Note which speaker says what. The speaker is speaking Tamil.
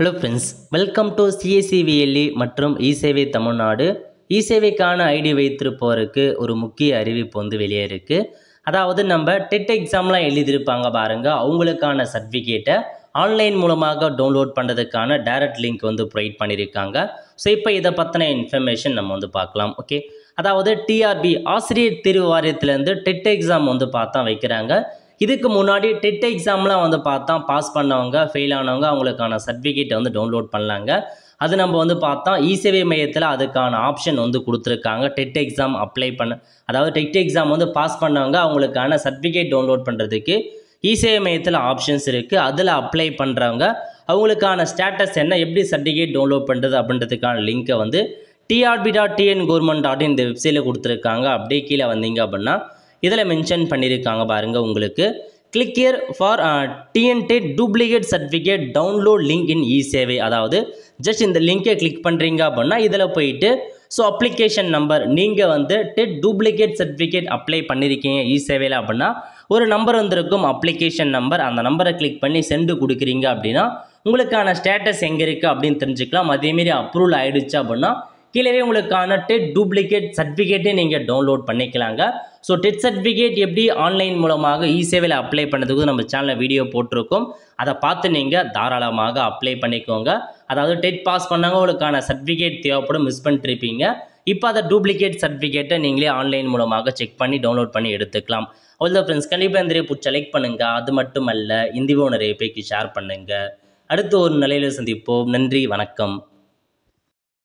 Speaker 1: ஹலோ ஃப்ரெண்ட்ஸ், வெல்கம் டு சிஎஸ்சிவிஎல்இ மற்றும் இசேவை தமிழ்நாடு. இசேவைக்கான ஐடி வைத்திருப்போருக்கு ஒரு முக்கிய அறிவிப்பு வெளியே இருக்குது. அதாவது நம்ம டெட் எக்ஸாம்லாம் எழுதியிருப்பாங்க பாருங்கள், அவங்களுக்கான சர்டிஃபிகேட்டை ஆன்லைன் மூலமாக டவுன்லோட் பண்ணுறதுக்கான டைரக்ட் லிங்க் ப்ரொவைட் பண்ணியிருக்காங்க. ஸோ இப்போ இதை பற்றின இன்ஃபர்மேஷன் நம்ம பார்க்கலாம். ஓகே, அதாவது டிஆர்பி ஆசிரியர் தேர்வு வாரியத்திலேருந்து டெட் எக்ஸாம் பார்த்தா வைக்கிறாங்க. இதுக்கு முன்னாடி டெட் எக்ஸாம்லாம் பார்த்தா பாஸ் பண்ணவங்க, ஃபெயில் ஆனவங்க அவங்களுக்கான சர்டிஃபிகேட்டை டவுன்லோட் பண்ணலாங்க. அது நம்ம பார்த்தா இசேவை மையத்தில் அதுக்கான ஆப்ஷன் கொடுத்துருக்காங்க. டெட் எக்ஸாம் அப்ளை பண்ண, அதாவது டெட் எக்ஸாம் பாஸ் பண்ணவங்க அவங்களுக்கான சர்டிஃபிகேட் டவுன்லோட் பண்ணுறதுக்கு இசேவை மையத்தில் ஆப்ஷன்ஸ் இருக்குது. அதில் அப்ளை பண்ணுறவங்க அவங்களுக்கான ஸ்டேட்டஸ் என்ன, எப்படி சர்டிஃபிகேட் டவுன்லோட் பண்ணுறது அப்படின்றதுக்கான லிங்க்கை trb.tn.government.in இந்த வெப்சைட்டில் கொடுத்துருக்காங்க. அப்படியே கீழே வந்தீங்க அப்படின்னா இதில் மென்ஷன் பண்ணியிருக்காங்க பாருங்கள். உங்களுக்கு click here for TNTET duplicate certificate download link in eSevai. அதாவது ஜஸ்ட் இந்த லிங்கை கிளிக் பண்ணுறீங்க அப்படின்னா இதில் போயிட்டு ஸோ அப்ளிகேஷன் நம்பர், நீங்கள் டெட் டூப்ளிகேட் சர்டிஃபிகேட் அப்ளை பண்ணியிருக்கீங்க இசேவையில் அப்படின்னா ஒரு நம்பர் இருக்கும், அப்ளிகேஷன் நம்பர். அந்த நம்பரை கிளிக் பண்ணி சென்டு கொடுக்குறீங்க அப்படின்னா உங்களுக்கான ஸ்டேட்டஸ் எங்கே இருக்குது அப்படின்னு தெரிஞ்சுக்கலாம். அதேமாரி அப்ரூவல் ஆகிடுச்சு அப்படின்னா கீழே உங்களுக்கான டெட் டூப்ளிகேட் சர்டிஃபிகேட்டே நீங்கள் டவுன்லோட் பண்ணிக்கலாங்க. ஸோ டெட் சர்டிஃபிகேட் எப்படி ஆன்லைன் மூலமாக இசேவையில் அப்ளை பண்ணுறதுக்கு நம்ம சேனலில் வீடியோ போட்டிருக்கோம். அதை பார்த்து நீங்கள் தாராளமாக அப்ளை பண்ணிக்கோங்க. அதாவது டெட் பாஸ் பண்ணாங்க உங்களுக்கான சர்டிஃபிகேட் தேவைப்படும், மிஸ் பண்ணிட்டுருப்பீங்க. இப்போ அதை டூப்ளிகேட் சர்டிஃபிகேட்டை நீங்களே ஆன்லைன் மூலமாக செக் பண்ணி டவுன்லோட் பண்ணி எடுத்துக்கலாம். அவ்வளோ ஃப்ரெண்ட்ஸ், கண்டிப்பாக இந்த பிடிச்ச லைக் பண்ணுங்கள். அது மட்டும் அல்ல, இந்த வீடியோ நிறைய பேருக்கு ஷேர் பண்ணுங்கள். அடுத்து ஒரு நிலையில் சந்திப்போம். நன்றி, வணக்கம்.